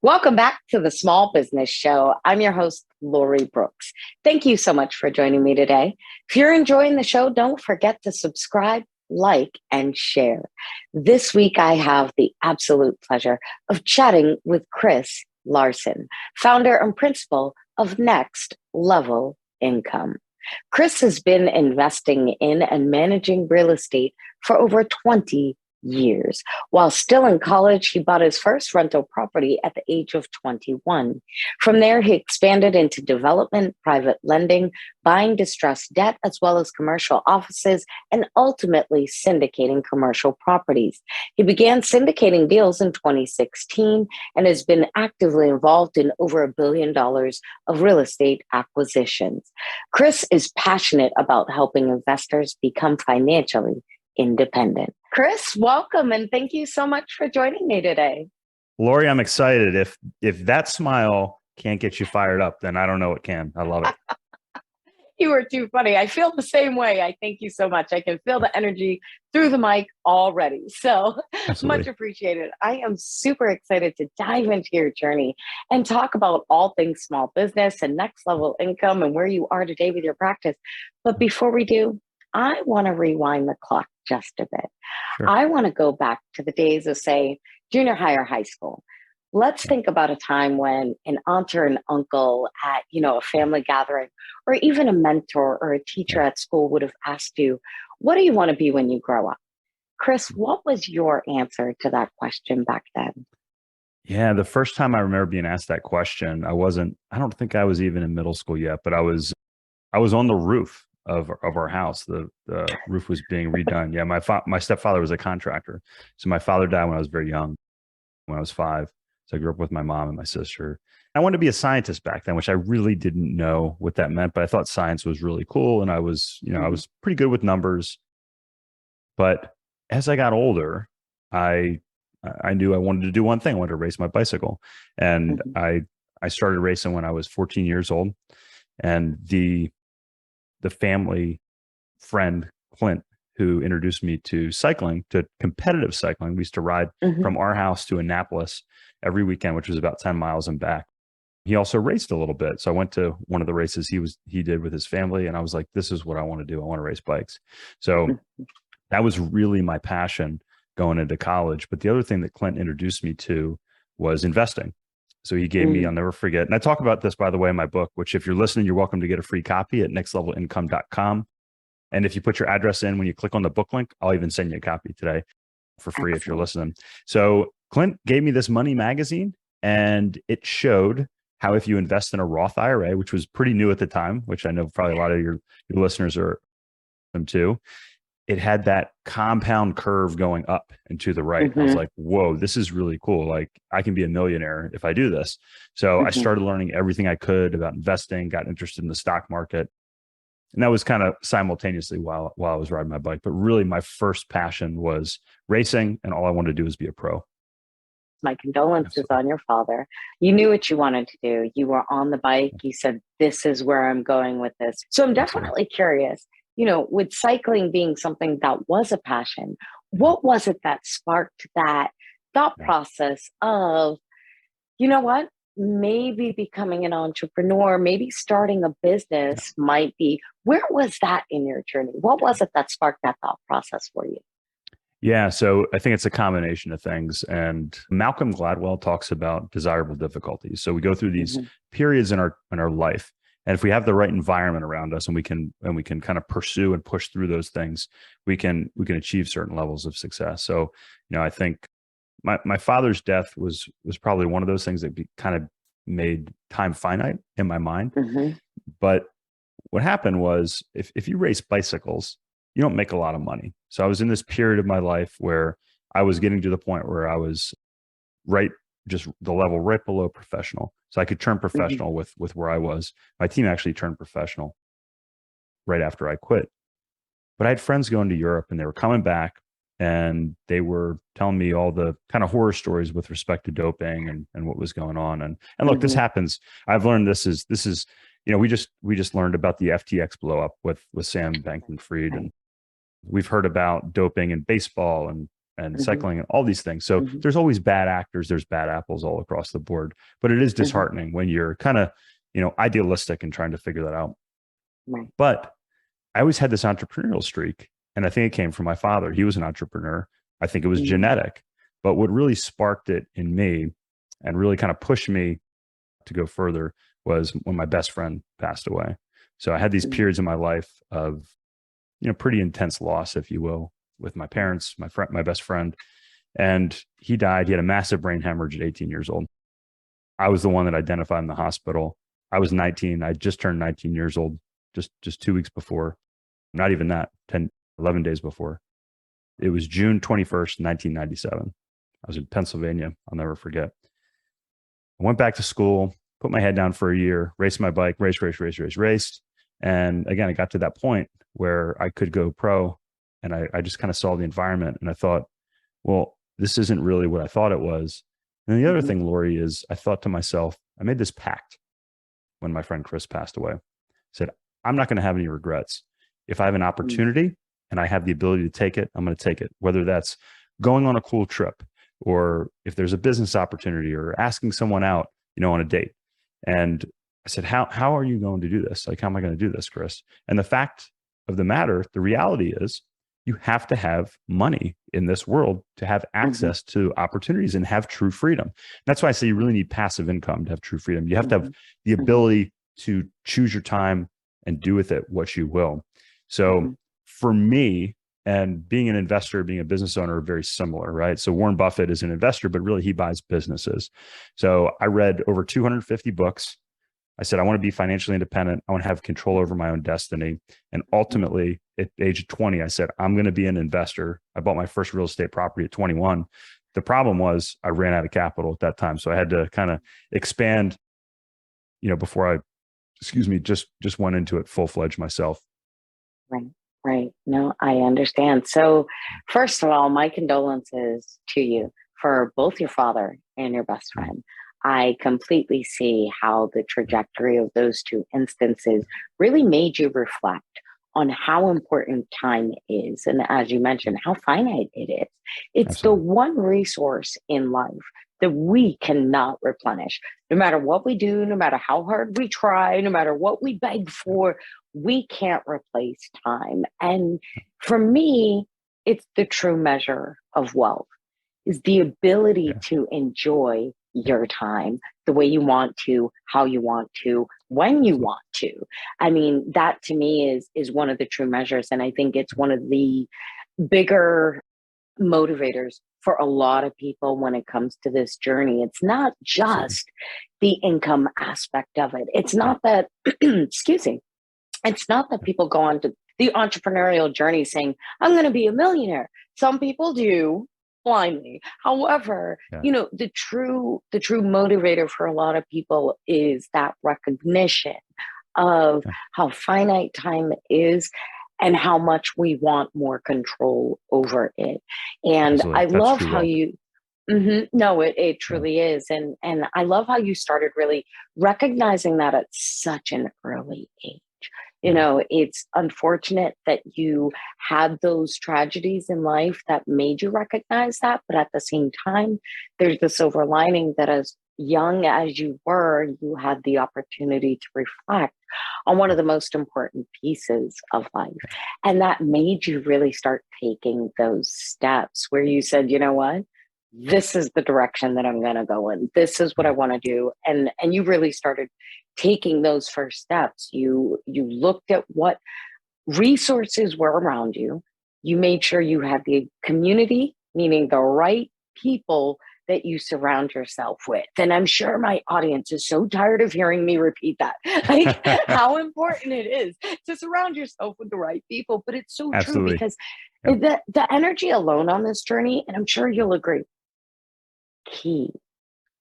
Welcome back to the Small Business Show. I'm your host, Lori Brooks. Thank you so much for joining me today. If you're enjoying the show, don't forget to subscribe, like, and share. This week, I have the absolute pleasure of chatting with Chris Larsen, founder and principal of Next Level Income. Chris has been investing in and managing real estate for over 20 years. While still in college, he bought his first rental property at the age of 21. From there, he expanded into development, private lending, buying distressed debt, as well as commercial offices, and ultimately syndicating commercial properties. He began syndicating deals in 2016 and has been actively involved in over $1 billion of real estate acquisitions. Chris is passionate about helping investors become financially independent. Chris, welcome, and thank you so much for joining me today. Lori, I'm excited. If that smile can't get you fired up, then I don't know what can. I love it. You are too funny. I feel the same way. I thank you so much. I can feel the energy through the mic already. So Absolutely. Much appreciated. I am super excited to dive into your journey and talk about all things small business and next level income and where you are today with your practice. But before we do, I want to rewind the clock just a bit. Sure. I want to go back to the days of, say, junior high or high school. Let's think about a time when an aunt or an uncle at, a family gathering, or even a mentor or a teacher at school would have asked you, what do you want to be when you grow up? Chris, what was your answer to that question back then? Yeah, the first time I remember being asked that question, I don't think I was even in middle school yet, but I was on the roof of our house. The roof was being redone. Yeah, my stepfather was a contractor. So my father died when I was very young, when I was 5. So I grew up with my mom and my sister. I wanted to be a scientist back then, which I really didn't know what that meant, but I thought science was really cool. And I was pretty good with numbers. But as I got older, I knew I wanted to do one thing. I wanted to race my bicycle. And I started racing when I was 14 years old. And the family friend, Clint, who introduced me to cycling, to competitive cycling. We used to ride from our house to Annapolis every weekend, which was about 10 miles and back. He also raced a little bit. So I went to one of the races he did with his family. And I was like, this is what I want to do. I want to race bikes. So that was really my passion going into college. But the other thing that Clint introduced me to was investing. So he gave me, I'll never forget. And I talk about this, by the way, in my book, which if you're listening, you're welcome to get a free copy at nextlevelincome.com. And if you put your address in, when you click on the book link, I'll even send you a copy today for free. Excellent. If you're listening. So Clint gave me this money magazine, and it showed how if you invest in a Roth IRA, which was pretty new at the time, which I know probably a lot of your listeners are them too, it had that compound curve going up and to the right. I was like, whoa, this is really cool. Like, I can be a millionaire if I do this. So I started learning everything I could about investing, got interested in the stock market. And that was kind of simultaneously while I was riding my bike. But really, my first passion was racing, and all I wanted to do was be a pro. My condolences on your father. You knew what you wanted to do. You were on the bike. You said, this is where I'm going with this. So I'm definitely curious, with cycling being something that was a passion, what was it that sparked that thought process of, you know what, maybe becoming an entrepreneur, maybe starting a business might be, where was that in your journey? What was it that sparked that thought process for you? Yeah, so I think it's a combination of things. And Malcolm Gladwell talks about desirable difficulties. So we go through these periods in our life. And if we have the right environment around us and we can kind of pursue and push through those things, we can achieve certain levels of success. So, I think my father's death was probably one of those things that kind of made time finite in my mind. But what happened was if you race bicycles, you don't make a lot of money. So I was in this period of my life where I was getting to the point where I was just the level right below professional. So I could turn professional with where I was. My team actually turned professional right after I quit. But I had friends going to Europe, and they were coming back, and they were telling me all the kind of horror stories with respect to doping and what was going on. And look, this happens. I've learned this is, we just learned about the FTX blow up with Sam Bankman-Fried, and we've heard about doping in baseball and and Mm-hmm. cycling and all these things. So Mm-hmm. there's always bad actors, there's bad apples all across the board, but it is Mm-hmm. disheartening when you're kind of, idealistic and trying to figure that out. Right. But I always had this entrepreneurial streak, and I think it came from my father. He was an entrepreneur. I think it was Mm-hmm. genetic, but what really sparked it in me and really kind of pushed me to go further was when my best friend passed away. So I had these Mm-hmm. periods in my life of, pretty intense loss, if you will, with my parents, my best friend, and he died. He had a massive brain hemorrhage at 18 years old. I was the one that identified in the hospital. I was 19. I just turned 19 years old, just 2 weeks before. Not even that, 10, 11 days before. It was June 21st, 1997. I was in Pennsylvania. I'll never forget. I went back to school, put my head down for a year, raced my bike, raced. And again, I got to that point where I could go pro, and I just kind of saw the environment and I thought, well, this isn't really what I thought it was. And the other Mm-hmm. thing, Lori, is I thought to myself, I made this pact when my friend Chris passed away. I said, I'm not going to have any regrets. If I have an opportunity and I have the ability to take it, I'm going to take it, whether that's going on a cool trip or if there's a business opportunity or asking someone out, on a date. And I said, how are you going to do this? Like, how am I going to do this, Chris? And the fact of the matter, the reality is you have to have money in this world to have Mm-hmm. access to opportunities and have true freedom. That's why I say you really need passive income to have true freedom. You have to have the Mm-hmm. ability to choose your time and do with it what you will. Mm-hmm. So for me, and being an investor, being a business owner are very similar, right? So Warren Buffett is an investor, but really he buys businesses. So I read over 250 books. I said, I want to be financially independent. I want to have control over my own destiny. And ultimately, at the age of 20, I said, I'm going to be an investor. I bought my first real estate property at 21. The problem was I ran out of capital at that time. So I had to kind of expand, before I, just went into it full-fledged myself. Right, right. No, I understand. So, first of all, my condolences to you for both your father and your best Mm. friend. I completely see how the trajectory of those two instances really made you reflect on how important time is. And as you mentioned, how finite it is. It's the Absolutely. one resource in life that we cannot replenish. No matter what we do, no matter how hard we try, no matter what we beg for, we can't replace time. And for me, it's the true measure of wealth is the ability Yeah. to enjoy your time the way you want to, how you want to, when you Absolutely. want to. I mean, that to me is one of the true measures. And I think it's one of the bigger motivators for a lot of people when it comes to this journey. It's not Absolutely. just the income aspect of it. It's Yeah. not that, excuse me, it's not that people go on to the entrepreneurial journey saying, I'm going to be a millionaire. Some people do blindly. However, Yeah. the true motivator for a lot of people is that recognition of Yeah. how finite time is and how much we want more control over it. And Absolutely. I That's love true how wealth. you No, it Yeah. truly is. And I love how you started really recognizing that at such an early age. Yeah. It's unfortunate that you had those tragedies in life that made you recognize that. But at the same time, there's the silver lining that as young as you were, you had the opportunity to reflect on one of the most important pieces of life. And that made you really start taking those steps where you said, you know what? This is the direction that I'm going to go in. This is what I Yeah. want to do. And you really started taking those first steps. You looked at what resources were around you. You made sure you had the community, meaning the right people that you surround yourself with. And I'm sure my audience is so tired of hearing me repeat that. Like how important it is to surround yourself with the right people. But it's so true Absolutely. because Yeah. the energy alone on this journey, and I'm sure you'll agree, key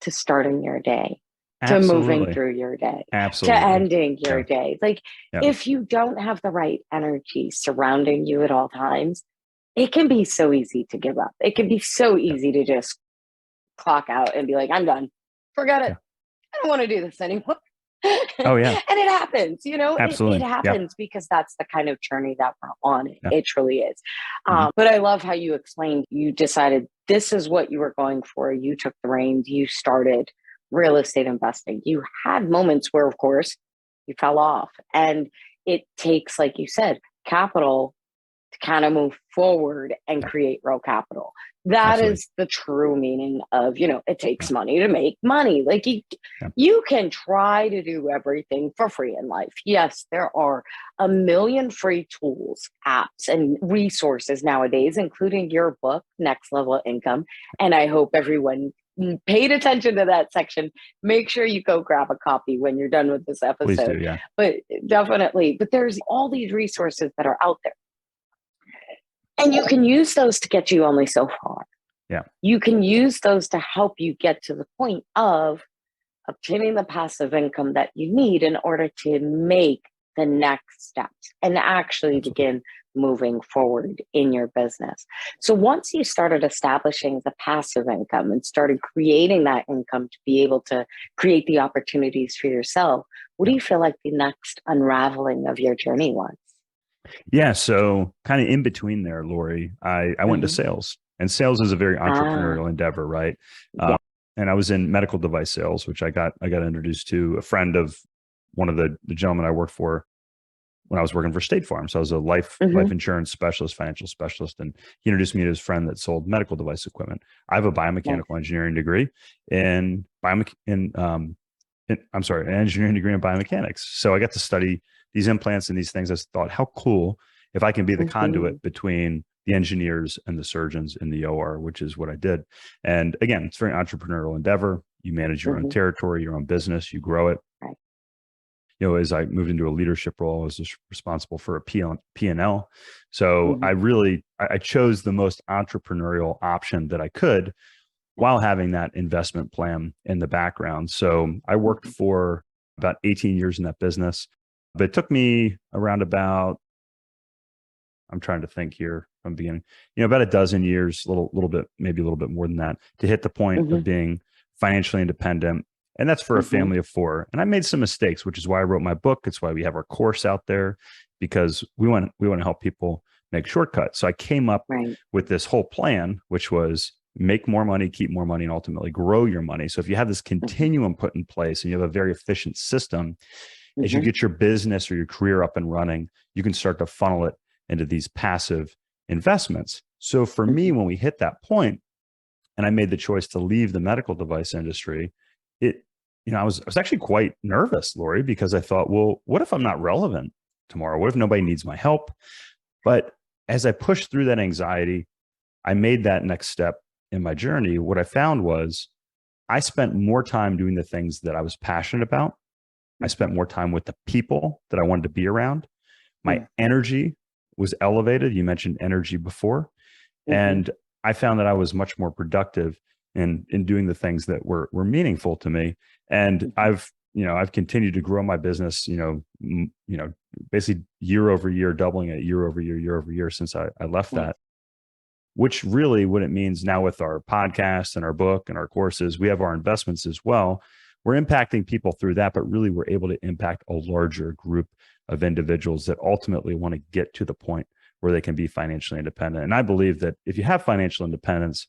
to starting your day, to moving Absolutely. through your day, to Absolutely. ending your Yeah. day. Like, Yeah. if you don't have the right energy surrounding you at all times, it can be so easy to give up. It can be so Yeah. easy to just clock out and be like, I'm done. Forget it. Yeah. I don't want to do this anymore. Oh yeah, And it happens, it absolutely. Yeah. happens because that's the kind of journey that we're on. Yeah. It truly is. Hmm. But I love how you explained, you decided this is what you were going for. You took the reins, you started real estate investing. You had moments where, of course, you fell off. And it takes, like you said, capital to kind of move forward and Yeah. create real capital. That Absolutely. is the true meaning of, it takes Yeah. money to make money. Like Yeah. you can try to do everything for free in life. Yes, there are a million free tools, apps, and resources nowadays, including your book, Next Level Income. And I hope everyone paid attention to that section. Make sure you go grab a copy when you're done with this Please do. episode. Yeah. But definitely, but there's all these resources that are out there. And you can use those to get you only so far. Yeah. You can use those to help you get to the point of obtaining the passive income that you need in order to make the next steps and actually Absolutely. begin moving forward in your business. So once you started establishing the passive income and started creating that income to be able to create the opportunities for yourself, what do Yeah. you feel like the next unraveling of your journey was? Yeah. So kind of in between there, Lori, I went into Mm-hmm. sales, and sales is a very Ah, entrepreneurial endeavor, right? yeah. And I was in medical device sales, which I got introduced to a friend of one of the gentlemen I worked for when I was working for State Farm. So I was a life Mm-hmm. insurance specialist, financial specialist, and he introduced me to his friend that sold medical device equipment. I have a Nice. biomechanical engineering degree in I'm sorry, an engineering degree in biomechanics. So I got to study these implants and these things. I thought, how cool if I can be the Mm-hmm. conduit between the engineers and the surgeons in the OR, which is what I did. And again, it's a very entrepreneurial endeavor. You manage your own Mm-hmm. territory, your own business, you grow it. Right. As I moved into a leadership role, I was responsible for a P&L. So Mm-hmm. I chose the most entrepreneurial option that I could while having that investment plan in the background. So I worked Mm-hmm. for about 18 years in that business, but it took me around about, I'm trying to think here from the beginning, about a dozen years, little bit, maybe a little bit more than that, to hit the point Mm-hmm. of being financially independent. And that's for a Mm-hmm. family of four. And I made some mistakes, which is why I wrote my book. It's why we have our course out there, because we want to help people make shortcuts. So I came up Right. with this whole plan, which was make more money, keep more money, and ultimately grow your money. So if you have this Mm-hmm. continuum put in place and you have a very efficient system, as you Mm-hmm. get your business or your career up and running, you can start to funnel it into these passive investments. So for me, Mm-hmm. when we hit that point and I made the choice to leave the medical device industry, it, I was actually quite nervous, Lori, because I thought, well, what if I'm not relevant tomorrow? What if nobody needs my help? But as I pushed through that anxiety, I made that next step in my journey. What I found was I spent more time doing the things that I was passionate about. I Mm-hmm. spent more time with the people that I wanted to be around. My Mm-hmm. energy was elevated. You mentioned energy before. Mm-hmm. And I found that I was much more productive in doing the things that were meaningful to me. And Mm-hmm. I've continued to grow my business, basically year over year, doubling it year over year since I left Nice. that, which really what it means now with our podcast and our book and our courses, we have our investments as well. We're impacting people through that, but really we're able to impact a larger group of individuals that ultimately want to get to the point where they can be financially independent. And I believe that if you have financial independence,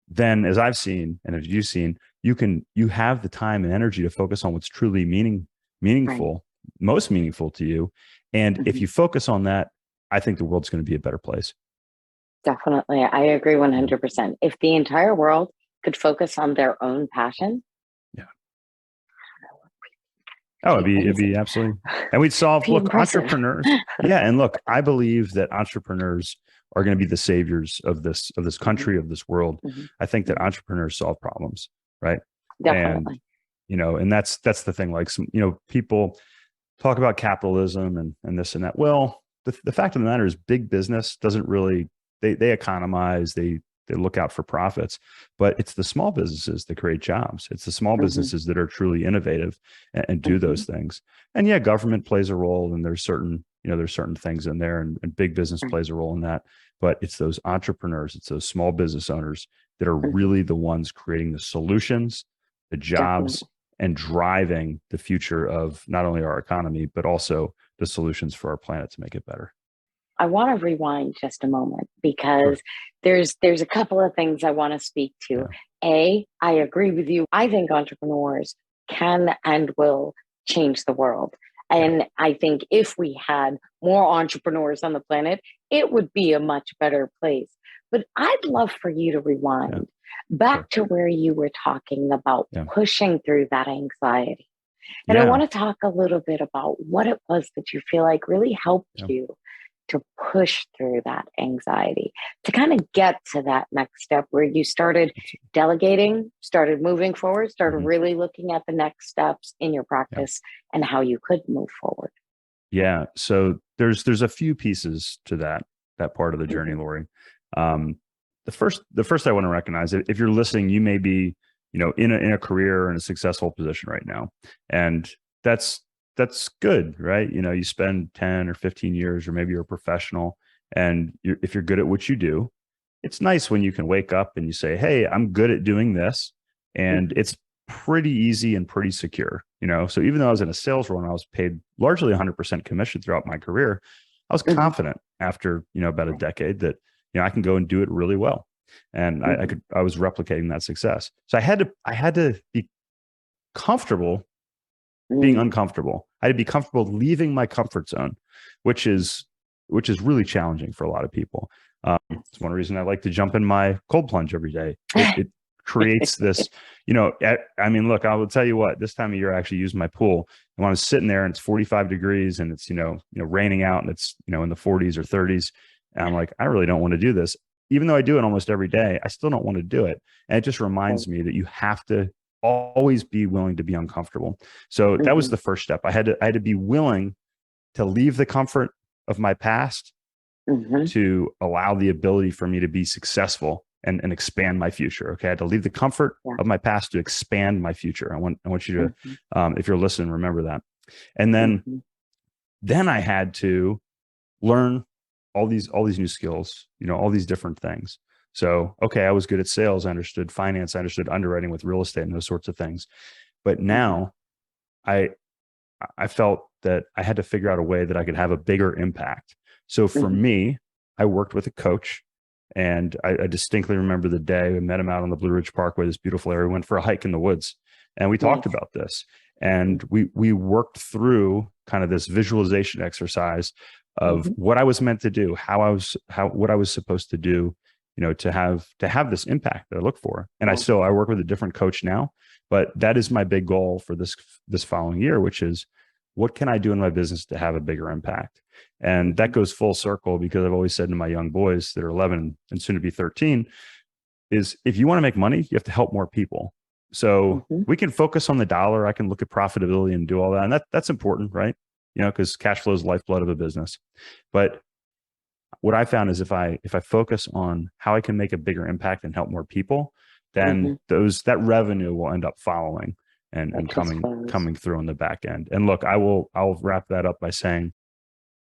then as I've seen and as you've seen, you have the time and energy to focus on what's truly Right. meaningful, most meaningful to you. And if Mm-hmm. you focus on that, I think the world's going to be a better place. Definitely. I agree 100%. If the entire world could focus on their own passion, Yeah. it'd Oh, be it'd be amazing. absolutely, and we'd solve. Be Look, impressive. entrepreneurs. Yeah, and look, I believe that entrepreneurs are going to be the saviors of this Mm-hmm. country, of this world. Mm-hmm. I think that Mm-hmm. entrepreneurs solve problems, right? And Definitely. and that's the thing. Like people talk about capitalism and this and that. Well, the fact of the matter is, big business doesn't really they economize, they look out for profits, but it's the small businesses that create jobs. It's the small Mm-hmm. businesses that are truly innovative and do Mm-hmm. those things. And yeah, government plays a role, and there's certain things in there, and big business Right. plays a role in that. But it's those entrepreneurs, it's those small business owners that are Mm-hmm. really the ones creating the solutions, the jobs, Definitely. and driving the future of not only our economy, but also the solutions for our planet to make it better. I want to rewind just a moment Sure. because there's a couple of things I want to speak to. Yeah. I agree with you. I think entrepreneurs can and will change the world. Yeah. And I think if we had more entrepreneurs on the planet, it would be a much better place. But I'd love for you to Yeah. rewind back Sure. to where you were talking about Yeah. pushing through that anxiety. And I Yeah. want to talk a little bit about what it was that you feel like really helped Yeah. you to push through that anxiety, to kind of get to that next step where you started delegating, started moving forward, started Mhm. really looking at the next steps in your Yeah. practice and how you could move forward. Yeah. So there's a few pieces to that part of the journey, Mhm. Lori. Um, the first I want to recognize, if you're listening, you may be, in a career or in a successful position right now, and that's that's good, right? You spend 10 or 15 years, or maybe you're a professional, and if you're good at what you do, it's nice when you can wake up and you say, "Hey, I'm good at doing this," and Mhm. it's pretty easy and pretty secure. So even though I was in a sales role and I was paid largely 100% commission throughout my career, I was Mhm. confident after about a decade that I can go and do it really well, and Mhm. I was replicating that success. So I had to be comfortable being Mhm. uncomfortable. I had to be comfortable leaving my comfort zone, which is really challenging for a lot of people. It's one reason I like to jump in my cold plunge every day. It creates this, I mean, look, I will tell you what, this time of year I actually use my pool. And when I was sitting there and it's 45 degrees and it's, raining out and it's, in the 40s or 30s, and I'm like, I really don't want to do this. Even though I do it almost every day, I still don't want to do it. And it just reminds me that you have to always be willing to be uncomfortable. So that was Mhm. the first step. I had to be willing to leave the comfort of my past Mhm. to allow the ability for me to be successful and expand my future. Okay. I had to leave the comfort Yeah. of my past to expand my future. I want you Mhm. to, if you're listening, remember that. And Mhm. then I had to learn all these new skills, all these different things. So, okay, I was good at sales. I understood finance. I understood underwriting with real estate and those sorts of things. But Mhm. now I I felt that I had to figure out a way that I could have a bigger impact. So for Mhm. me, I worked with a coach, and I distinctly remember the day we met him out on the Blue Ridge Parkway, this beautiful area. We went for a hike in the woods, and we talked Nice. about this, and Mhm. we worked through kind of this visualization exercise of Mhm. what I was meant to do, what I was supposed to do, to have this impact that I look for. And Yeah. I work with a different coach now, but that is my big goal for this following year, which is what can I do in my business to have a bigger impact? And that Mhm. goes full circle because I've always said to my young boys that are 11 and soon to be 13 is if you want to make money, you have to help more people. So Mhm. we can focus on the dollar. I can look at profitability and do all that. And that's important, right? Because cash flow is the lifeblood of a business. But what I found is if I focus on how I can make a bigger impact and help more people, then Mhm. that revenue will end up following and It just coming flows. coming through on the back end. And look, I'll wrap that up by saying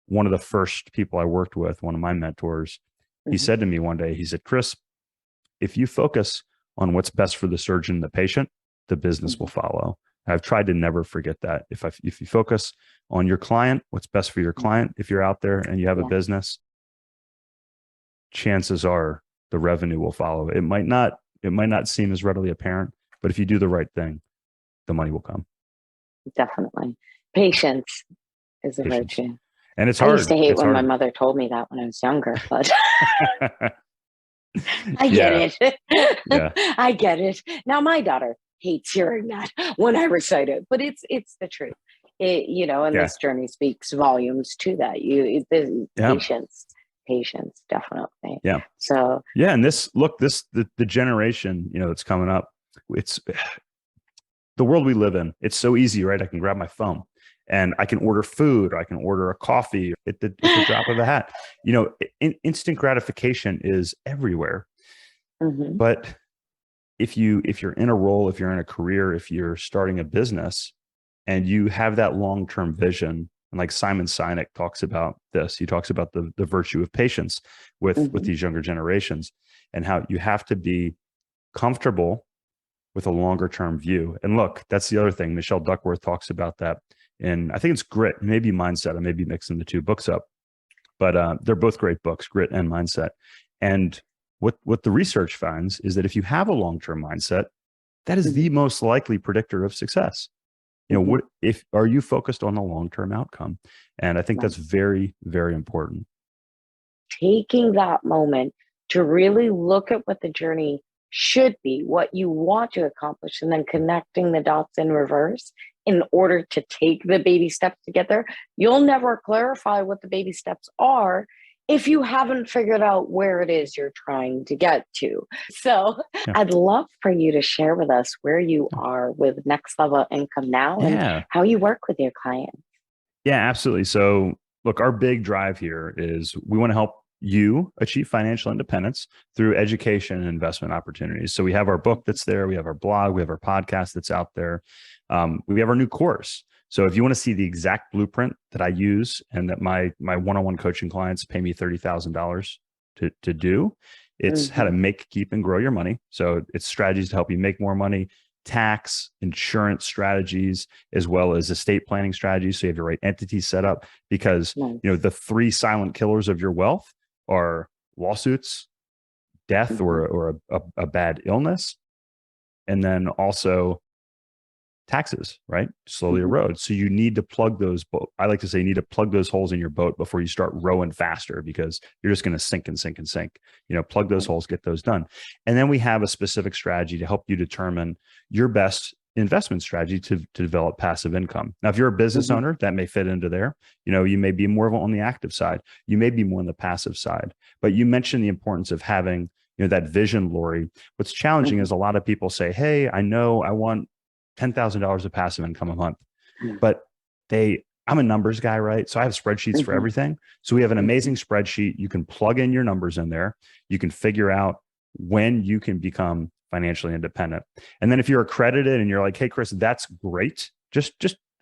one of the first people I worked with, one of my mentors, he Mhm. said to me one day, he said, Chris, if you focus on what's best for the surgeon and the patient, the business will Mhm. follow. I've tried to never forget that. If you focus on your client, what's best for your Mhm. client, if you're out there and you have a Yeah. business, chances are the revenue will follow. It might not seem as readily apparent, but if you do the right thing, the money will come. Definitely. Patience is a Patience. virtue. And it's I used hard. to hate It's when my hard. mother told me that when I was younger, but I get Yeah. it. Yeah. I get it. Now my daughter hates hearing that when I recite it, but it's the truth. And Yeah. this journey speaks volumes to that. The Yeah. patience, definitely. Yeah. So, Yeah. And the generation, that's coming up, it's the world we live in. It's so easy, right? I can grab my phone and I can order food, or I can order a coffee at the drop of a hat. Instant gratification is everywhere. mhm, But if you're in a role, if you're in a career, if you're starting a business and you have that long-term vision, and like Simon Sinek talks about this, he talks about the virtue of patience with mhm, these younger generations, and how you have to be comfortable with a longer term view. And look, that's the other thing. Michelle Duckworth talks about that in, I think it's Grit, maybe Mindset. I may be mixing the two books up, but they're both great books, Grit and Mindset. And what the research finds is that if you have a long term mindset, that is the most likely predictor of success. You know, what if are you focused on the long term outcome? And I think that's very, very important. Taking that moment to really look at what the journey should be, what you want to accomplish, and then connecting the dots in reverse in order to take the baby steps to get there. You'll never clarify what the baby steps are if you haven't figured out where it is you're trying to get to. So I'd love for you to share with us where you are with Next Level Income now and how you work with your clients. Yeah, absolutely. So look, our big drive here is we want to help you achieve financial independence through education and investment opportunities. So we have our book that's there, we have our blog, we have our podcast that's out there. We have our new course. So if you want to see the exact blueprint that I use and that my one-on-one coaching clients pay me $30,000 to do, it's how to make, keep, and grow your money. So it's strategies to help you make more money, tax, insurance strategies, as well as estate planning strategies. So you have the right entity set up, because you know the three silent killers of your wealth are lawsuits, death, or a bad illness, and then also taxes, right? Slowly erode. So you need to plug those, I like to say, you need to plug those holes in your boat before you start rowing faster, because you're just going to sink and sink and sink. You know, plug those holes, get those done. And then we have a specific strategy to help you determine your best investment strategy to develop passive income. Now, if you're a business owner, that may fit into there. You know, you may be more on the active side. You may be more on the passive side. But you mentioned the importance of having, you know, that vision, Lori. What's challenging is a lot of people say, hey, I know I want $10,000 of passive income a month, but I'm a numbers guy, right? So I have spreadsheets for everything. So we have an amazing spreadsheet. You can plug in your numbers in there. You can figure out when you can become financially independent. And then if you're accredited and you're like, hey, Chris, that's great. Just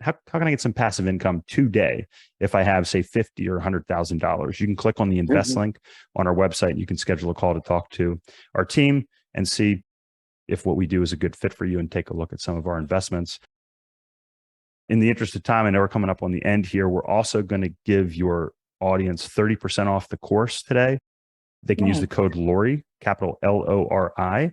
how can I get some passive income today if I have, say, $50,000 or $100,000? You can click on the invest link on our website, and you can schedule a call to talk to our team and see if what we do is a good fit for you, and take a look at some of our investments. In the interest of time, I know we're coming up on the end here. We're also going to give your audience 30% off the course today. They can use the code Lori, capital LORI, and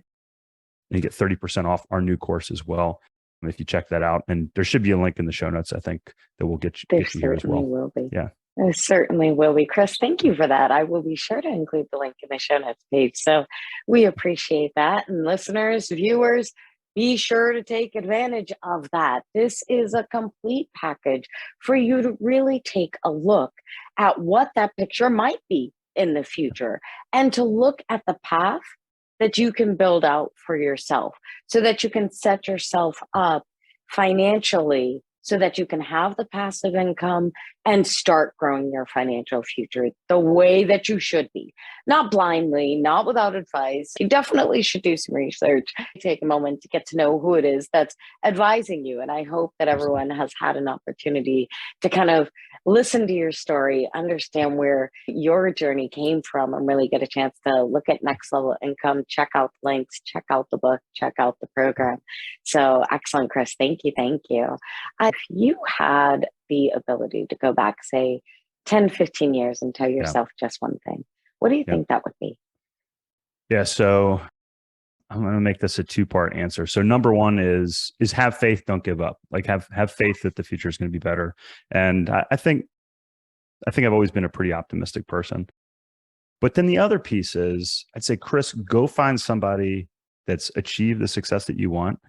you get 30% off our new course as well. If you check that out, and there should be a link in the show notes, I think, that will get you here as well. Will be. Yeah. There certainly will be. Chris, thank you for that. I will be sure to include the link in the show notes page. So we appreciate that. And listeners, viewers, be sure to take advantage of that. This is a complete package for you to really take a look at what that picture might be in the future, and to look at the path that you can build out for yourself, so that you can set yourself up financially, so that you can have the passive income and start growing your financial future the way that you should be. Not blindly, not without advice. You definitely should do some research. Take a moment to get to know who it is that's advising you. And I hope that everyone has had an opportunity to kind of listen to your story, understand where your journey came from, and really get a chance to look at Next Level Income, check out the links, check out the book, check out the program. So excellent, Chris. Thank you. Thank you. If you had the ability to go back, say 10, 15 years and tell yourself just one thing, what do you think that would be? Yeah. So I'm going to make this a two-part answer. So number one is have faith, don't give up. Like have faith that the future is going to be better. And I think I've always been a pretty optimistic person. But then the other piece is, I'd say, Chris, go find somebody that's achieved the success that you want,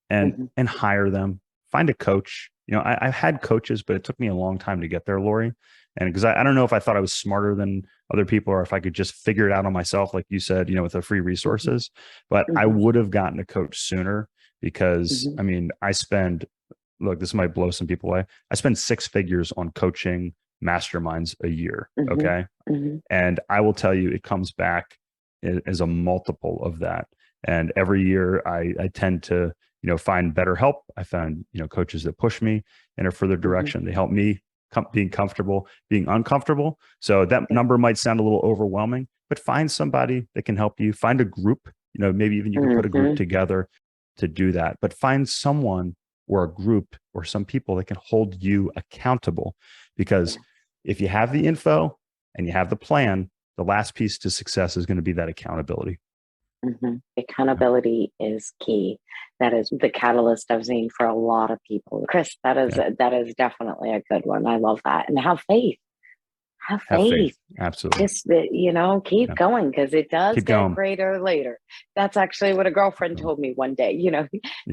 and hire them. Find a coach. You know, I've had coaches, but it took me a long time to get there, Lori. And because I don't know if I thought I was smarter than other people, or if I could just figure it out on myself, like you said, you know, with the free resources. But I would have gotten a coach sooner, because I mean, look, this might blow some people away. I spend 6 figures on coaching masterminds a year. Okay. And I will tell you, it comes back as a multiple of that. And every year I tend to, you know, find better help. I found, you know, coaches that push me in a further direction. They help me being comfortable, being uncomfortable. So that number might sound a little overwhelming, but find somebody that can help you. Find a group, you know, maybe even you can put a group together to do that, but find someone or a group or some people that can hold you accountable. Because if you have the info and you have the plan, the last piece to success is going to be that accountability. Mm-hmm. Accountability is key. That is the catalyst I've seen for a lot of people. Chris, that is definitely a good one. I love that. And have faith. Have faith. Absolutely. Just keep going, because it does get greater later. That's actually what a girlfriend told me one day.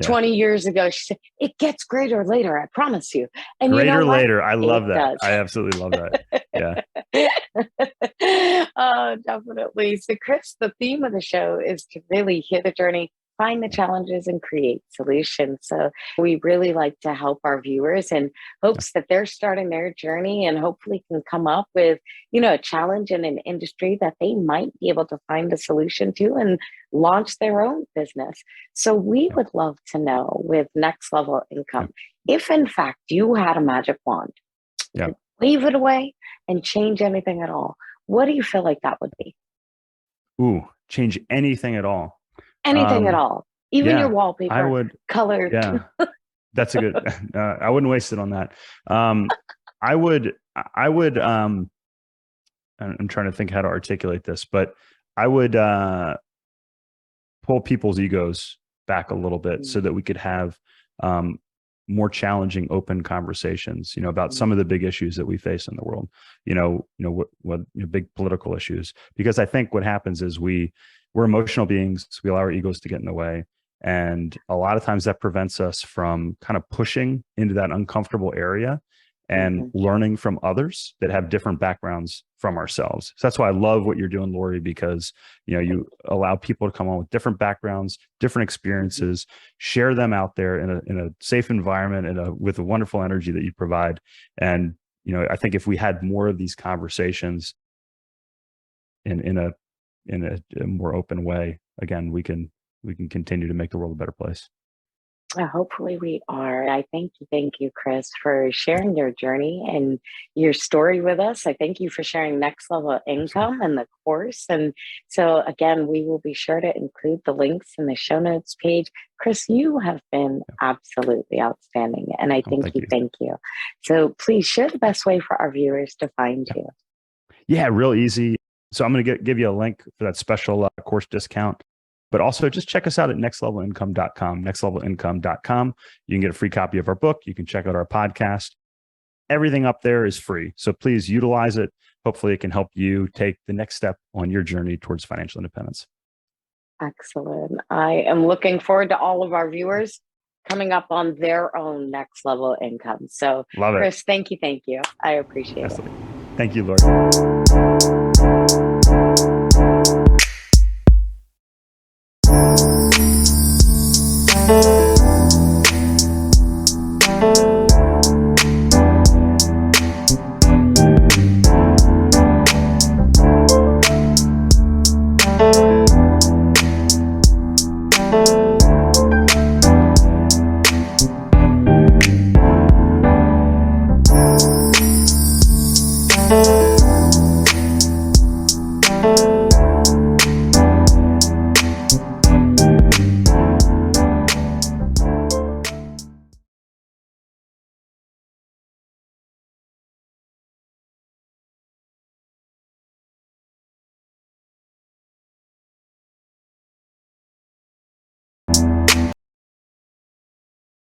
20 years ago, she said, "It gets greater later, I promise you." And greater later. I love that. Does. I absolutely love that. Yeah. Oh, definitely. So, Chris, the theme of the show is to really hear the journey, find the challenges, and create solutions. So we really like to help our viewers in hopes that they're starting their journey and hopefully can come up with, a challenge in an industry that they might be able to find a solution to and launch their own business. So we would love to know, with Next Level Income, if in fact you had a magic wand, wave it away and change anything at all, what do you feel like that would be? Ooh, change anything at all. Anything at all, even your wallpaper. I would color. Yeah, that's a good. I wouldn't waste it on that. I would. I'm trying to think how to articulate this, but I would pull people's egos back a little bit so that we could have more challenging, open conversations, about some of the big issues that we face in the world. What big political issues. Because I think what happens is we're emotional beings. We allow our egos to get in the way. And a lot of times that prevents us from kind of pushing into that uncomfortable area and learning from others that have different backgrounds from ourselves. So that's why I love what you're doing, Lori, because you allow people to come on with different backgrounds, different experiences, share them out there in a safe environment and with a wonderful energy that you provide. And I think if we had more of these conversations in a more open way, again, we can continue to make the world a better place. Hopefully we are. I thank you, Chris, for sharing your journey and your story with us. I thank you for sharing Next Level Income and the course. And so again, we will be sure to include the links in the show notes page. Chris, you have been absolutely outstanding. And I thank you. So please share the best way for our viewers to find you. Yeah, real easy. So I'm going to give you a link for that special course discount. But also just check us out at nextlevelincome.com, nextlevelincome.com. You can get a free copy of our book. You can check out our podcast. Everything up there is free. So please utilize it. Hopefully it can help you take the next step on your journey towards financial independence. Excellent. I am looking forward to all of our viewers coming up on their own next level income. So, Chris, thank you. I appreciate it. Thank you, Lord.